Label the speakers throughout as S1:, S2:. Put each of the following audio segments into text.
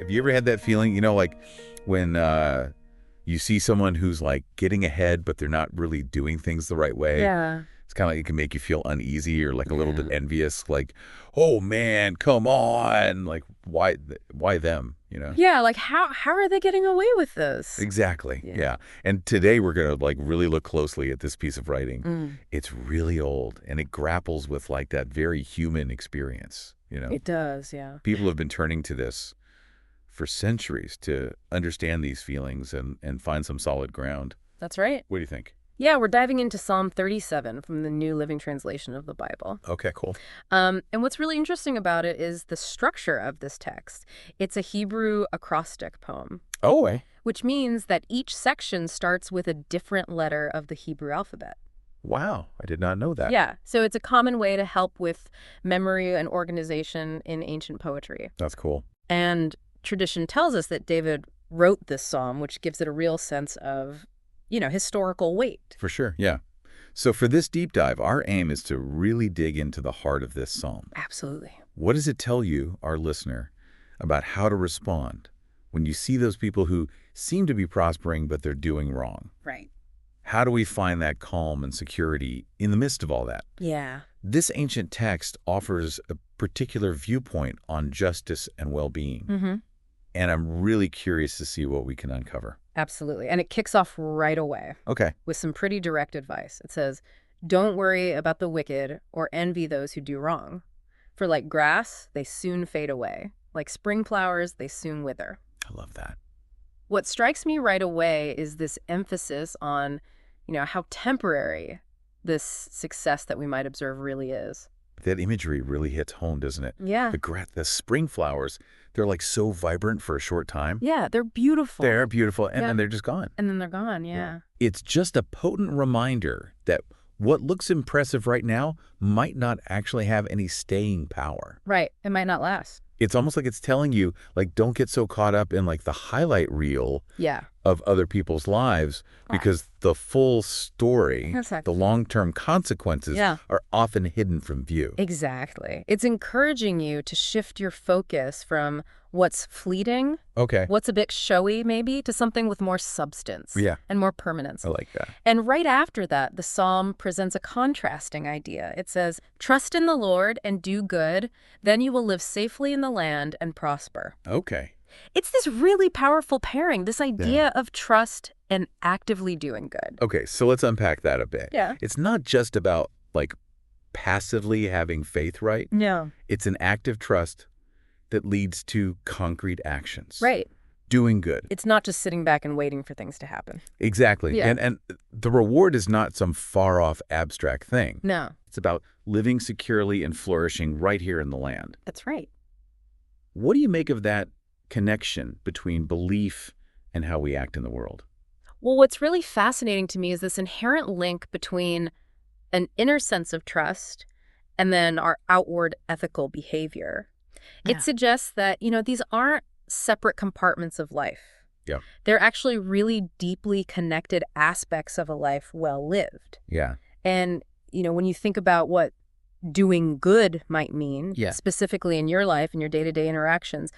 S1: Have you ever had that feeling, like when you see someone who's like getting ahead, but they're not really doing things the right way?
S2: Yeah.
S1: It's kind of like it can make you feel uneasy or like a little bit envious, like, oh man, come on. Like, why them,
S2: Yeah, like how are they getting away with this?
S1: Exactly.
S2: Yeah.
S1: Yeah. And today we're going to like really look closely at this piece of writing.
S2: Mm.
S1: It's really old and it grapples with like that very human experience,
S2: It does, yeah.
S1: People have been turning to this for centuries to understand these feelings and find some solid ground.
S2: That's right.
S1: What do you think?
S2: Yeah, we're diving into Psalm 37 from the New Living Translation of the Bible.
S1: Okay, cool.
S2: And what's really interesting about it is the structure of this text. It's a Hebrew acrostic poem.
S1: Oh,
S2: which means that each section starts with a different letter of the Hebrew alphabet.
S1: wow. I did not know that.
S2: Yeah, so it's a common way to help with memory and organization in ancient poetry.
S1: That's cool.
S2: And tradition tells us that David wrote this psalm, which gives it a real sense of, historical weight.
S1: For sure, yeah. So for this deep dive, our aim is to really dig into the heart of this psalm.
S2: Absolutely.
S1: What does it tell you, our listener, about how to respond when you see those people who seem to be prospering, but they're doing wrong?
S2: Right.
S1: How do we find that calm and security in the midst of all that?
S2: Yeah.
S1: This ancient text offers a particular viewpoint on justice and well-being.
S2: Mm-hmm.
S1: And I'm really curious to see what we can uncover.
S2: Absolutely. And it kicks off right away.
S1: Okay.
S2: With some pretty direct advice. It says, don't worry about the wicked or envy those who do wrong. For like grass, they soon fade away. Like spring flowers, they soon wither.
S1: I love that.
S2: What strikes me right away is this emphasis on, how temporary this success that we might observe really is.
S1: That imagery really hits home, doesn't it?
S2: Yeah.
S1: The spring flowers, they're like so vibrant for a short time.
S2: Yeah, they're beautiful.
S1: They're beautiful, and
S2: Yeah.
S1: then they're just gone.
S2: And then they're gone, yeah.
S1: It's just a potent reminder that what looks impressive right now might not actually have any staying power.
S2: Right. It might not last.
S1: It's almost like it's telling you, like, don't get so caught up in like the highlight reel
S2: Yeah.
S1: of other people's lives, because the full story,
S2: Exactly.
S1: the long-term consequences
S2: Yeah.
S1: are often hidden from view.
S2: Exactly. It's encouraging you to shift your focus from what's fleeting,
S1: Okay.
S2: what's a bit showy maybe, to something with more substance
S1: Yeah.
S2: and more permanence.
S1: I like that.
S2: And right after that, the psalm presents a contrasting idea. It says, trust in the Lord and do good, then you will live safely in the land and prosper.
S1: Okay.
S2: It's this really powerful pairing, this idea of trust and actively doing good.
S1: Okay, so let's unpack that a bit.
S2: Yeah.
S1: It's not just about like passively having faith, right?
S2: No.
S1: It's an active trust that leads to concrete actions.
S2: Right.
S1: Doing good.
S2: It's not just sitting back and waiting for things to happen.
S1: Exactly.
S2: Yeah.
S1: And the reward is not some far-off abstract thing.
S2: No.
S1: It's about living securely and flourishing right here in the land.
S2: That's right.
S1: What do you make of that connection between belief and how we act in the world?
S2: Well, what's really fascinating to me is this inherent link between an inner sense of trust and then our outward ethical behavior.
S1: Yeah.
S2: It suggests that, these aren't separate compartments of life.
S1: Yeah.
S2: They're actually really deeply connected aspects of a life well lived.
S1: Yeah.
S2: And, when you think about what doing good might mean,
S1: Yeah.
S2: specifically in your life and your day-to-day interactions,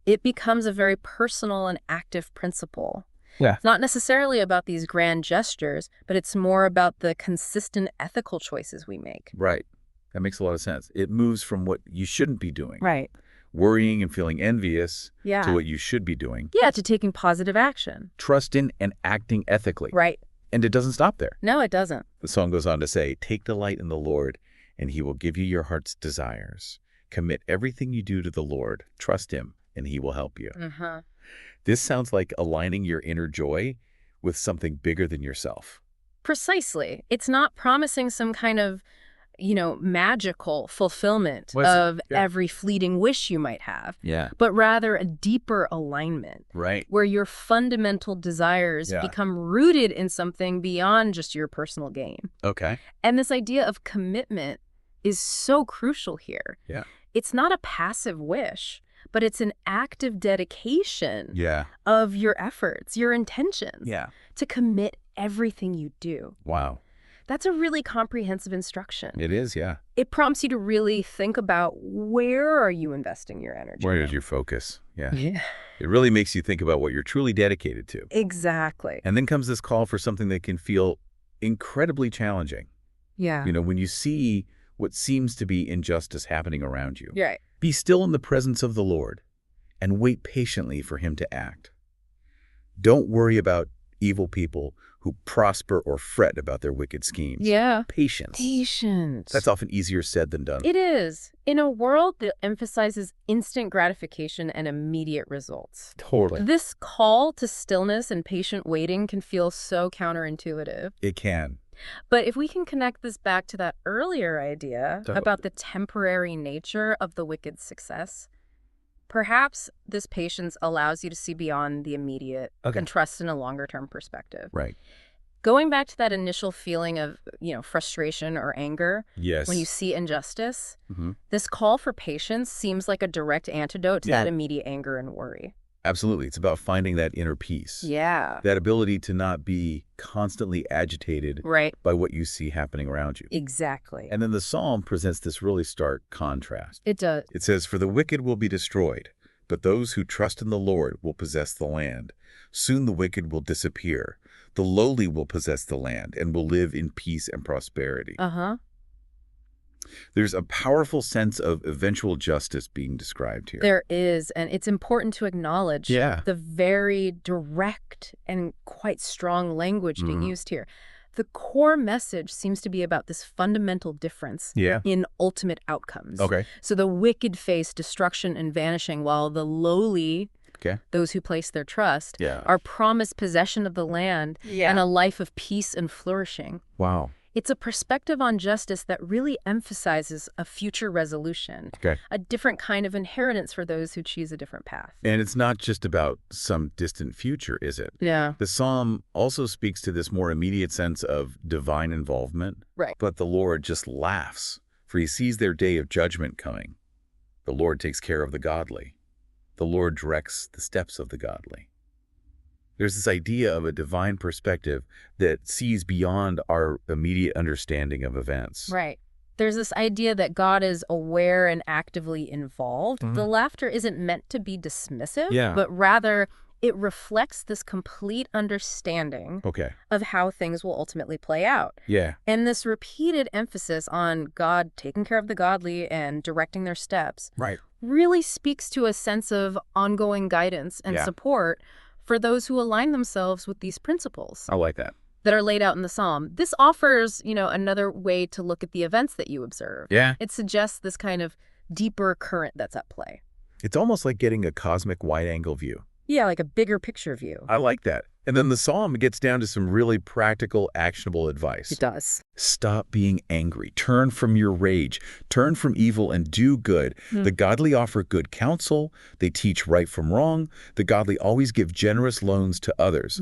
S2: it becomes a very personal and active principle.
S1: Yeah.
S2: It's not necessarily about these grand gestures, but it's more about the consistent ethical choices we make.
S1: Right. That makes a lot of sense. It moves from what you shouldn't be doing,
S2: Right.
S1: worrying and feeling envious,
S2: Yeah.
S1: to what you should be doing,
S2: Yeah, to taking positive action.
S1: trust in and acting ethically.
S2: Right.
S1: And it doesn't stop there.
S2: No, it doesn't.
S1: The song goes on to say, take delight in the Lord, and he will give you your heart's desires. Commit everything you do to the Lord. Trust him, and he will help you.
S2: Uh-huh.
S1: This sounds like aligning your inner joy with something bigger than yourself.
S2: Precisely. It's not promising some kind of, magical fulfillment
S1: Well, it's-
S2: of
S1: yeah.
S2: every fleeting wish you might have,
S1: Yeah.
S2: but rather a deeper alignment
S1: Right.
S2: where your fundamental desires
S1: Yeah.
S2: become rooted in something beyond just your personal gain.
S1: Okay.
S2: And this idea of commitment is so crucial here.
S1: Yeah.
S2: It's not a passive wish, but it's an active dedication
S1: Yeah.
S2: of your efforts, your intentions,
S1: Yeah.
S2: to commit everything you do.
S1: Wow.
S2: That's a really comprehensive instruction.
S1: It is, yeah.
S2: It prompts you to really think about where are you investing your energy.
S1: Where is your focus? Yeah.
S2: Yeah.
S1: It really makes you think about what you're truly dedicated to.
S2: Exactly.
S1: And then comes this call for something that can feel incredibly challenging.
S2: Yeah.
S1: When you see what seems to be injustice happening around you.
S2: Right.
S1: Be still in the presence of the Lord and wait patiently for him to act. Don't worry about evil people who prosper or fret about their wicked schemes.
S2: Yeah.
S1: Patience.
S2: Patience.
S1: That's often easier said than done.
S2: It is. In a world that emphasizes instant gratification and immediate results.
S1: Totally.
S2: This call to stillness and patient waiting can feel so counterintuitive.
S1: It can.
S2: But if we can connect this back to that earlier idea about the temporary nature of the wicked's success, perhaps this patience allows you to see beyond the immediate and trust in a longer-term perspective.
S1: Right.
S2: Going back to that initial feeling of, frustration or anger
S1: Yes.
S2: when you see injustice, this call for patience seems like a direct antidote to that immediate anger and worry.
S1: Absolutely. It's about finding that inner peace.
S2: Yeah.
S1: That ability to not be constantly agitated by what you see happening around you.
S2: Exactly.
S1: And then the psalm presents this really stark contrast.
S2: It does.
S1: It says, "For the wicked will be destroyed, but those who trust in the Lord will possess the land. Soon the wicked will disappear. The lowly will possess the land and will live in peace and prosperity." There's a powerful sense of eventual justice being described here.
S2: There is, and it's important to acknowledge the very direct and quite strong language being used here. The core message seems to be about this fundamental difference in ultimate outcomes. So the wicked face destruction and vanishing, while the lowly, those who place their trust, are promised possession of the land and a life of peace and flourishing.
S1: Wow.
S2: It's a perspective on justice that really emphasizes a future resolution, a different kind of inheritance for those who choose a different path.
S1: And it's not just about some distant future, is it?
S2: Yeah.
S1: The psalm also speaks to this more immediate sense of divine involvement.
S2: Right.
S1: But the Lord just laughs, for he sees their day of judgment coming. The Lord takes care of the godly. The Lord directs the steps of the godly. There's this idea of a divine perspective that sees beyond our immediate understanding of events.
S2: Right. There's this idea that God is aware and actively involved. The laughter isn't meant to be dismissive, but rather it reflects this complete understanding of how things will ultimately play out. And this repeated emphasis on God taking care of the godly and directing their steps really speaks to a sense of ongoing guidance and support for those who align themselves with these principles.
S1: I like that.
S2: That are laid out in the psalm. This offers, another way to look at the events that you observe. It suggests this kind of deeper current that's at play.
S1: It's almost like getting a cosmic wide-angle view.
S2: Yeah, like a bigger picture view.
S1: I like that. And then the psalm gets down to some really practical, actionable advice.
S2: It does.
S1: Stop being angry. Turn from your rage. Turn from evil and do good. The godly offer good counsel. They teach right from wrong. The godly always give generous loans to others.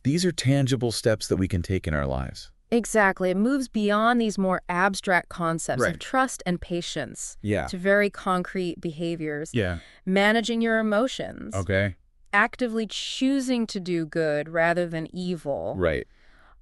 S1: These are tangible steps that we can take in our lives.
S2: Exactly. It moves beyond these more abstract concepts of trust and patience to very concrete behaviors. Managing your emotions. Actively choosing to do good rather than evil.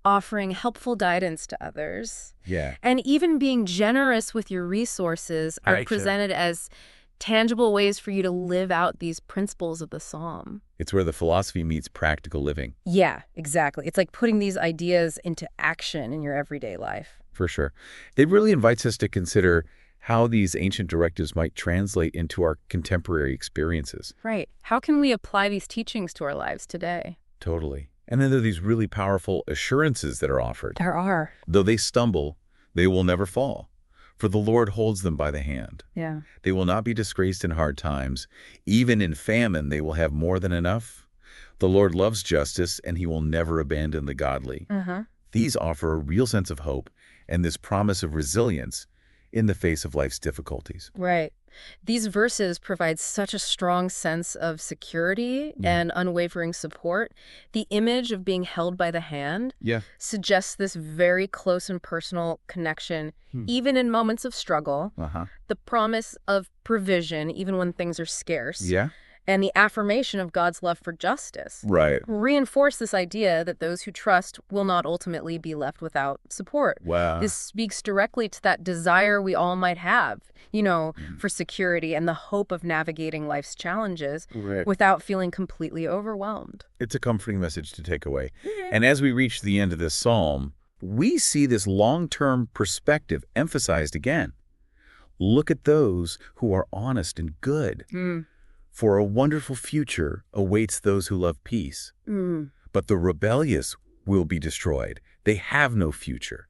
S2: Offering helpful guidance to others. And even being generous with your resources are presented as tangible ways for you to live out these principles of the psalm.
S1: It's where the philosophy meets practical living.
S2: Yeah, exactly. It's like putting these ideas into action in your everyday life.
S1: For sure. It really invites us to consider how these ancient directives might translate into our contemporary experiences.
S2: Right. How can we apply these teachings to our lives today?
S1: Totally. And then there are these really powerful assurances that are offered.
S2: There are.
S1: Though they stumble, they will never fall, for the Lord holds them by the hand. They will not be disgraced in hard times. Even in famine, they will have more than enough. The Lord loves justice, and he will never abandon the godly. These offer a real sense of hope and this promise of resilience in the face of life's difficulties.
S2: Right. These verses provide such a strong sense of security and unwavering support. The image of being held by the hand suggests this very close and personal connection, even in moments of struggle. The promise of provision, even when things are scarce. and the affirmation of God's love for justice.
S1: Right.
S2: Reinforce this idea that those who trust will not ultimately be left without support.
S1: Wow.
S2: This speaks directly to that desire we all might have, for security and the hope of navigating life's challenges without feeling completely overwhelmed.
S1: It's a comforting message to take away. And as we reach the end of this psalm, we see this long-term perspective emphasized again. Look at those who are honest and good. For a wonderful future awaits those who love peace. But the rebellious will be destroyed. They have no future.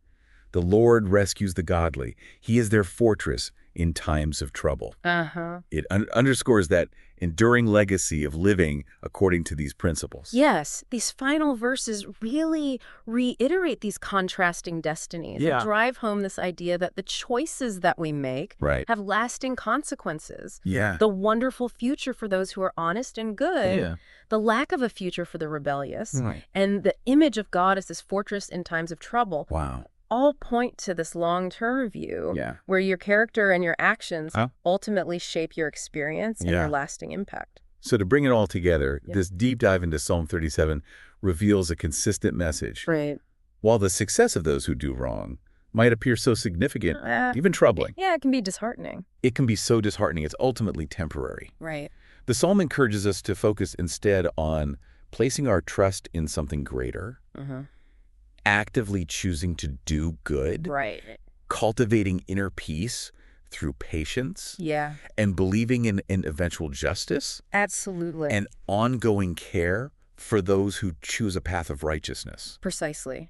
S1: The Lord rescues the godly. He is their fortress in times of trouble. It underscores that enduring legacy of living according to these principles.
S2: Yes, these final verses really reiterate these contrasting destinies. They drive home this idea that the choices that we make have lasting consequences. The wonderful future for those who are honest and good, the lack of a future for the rebellious, and the image of God as this fortress in times of trouble.
S1: Wow.
S2: All point to this long-term view where your character and your actions ultimately shape your experience and your lasting impact.
S1: So to bring it all together, this deep dive into Psalm 37 reveals a consistent message. While the success of those who do wrong might appear so significant, even troubling.
S2: It can be disheartening.
S1: It can be so disheartening. It's ultimately temporary. The psalm encourages us to focus instead on placing our trust in something greater, actively choosing to do good, cultivating inner peace through patience, and believing in eventual justice,
S2: Absolutely.
S1: and ongoing care for those who choose a path of righteousness.
S2: Precisely.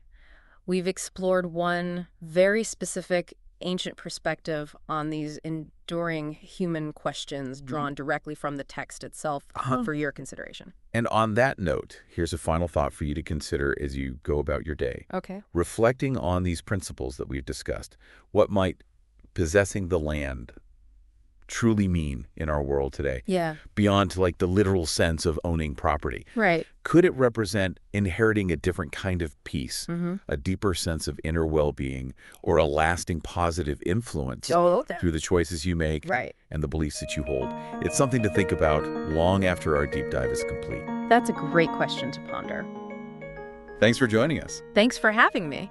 S2: We've explored one very specific ancient perspective on these enduring human questions drawn directly from the text itself for your consideration.
S1: And on that note, here's a final thought for you to consider as you go about your day. Reflecting on these principles that we've discussed, what might possessing the land truly mean in our world today? Beyond to like the literal sense of owning property. Could it represent inheriting a different kind of peace, a deeper sense of inner well-being, or a lasting positive influence through the choices you make and the beliefs that you hold? It's something to think about long after our deep dive is complete.
S2: That's a great question to ponder.
S1: Thanks for joining us.
S2: Thanks for having me.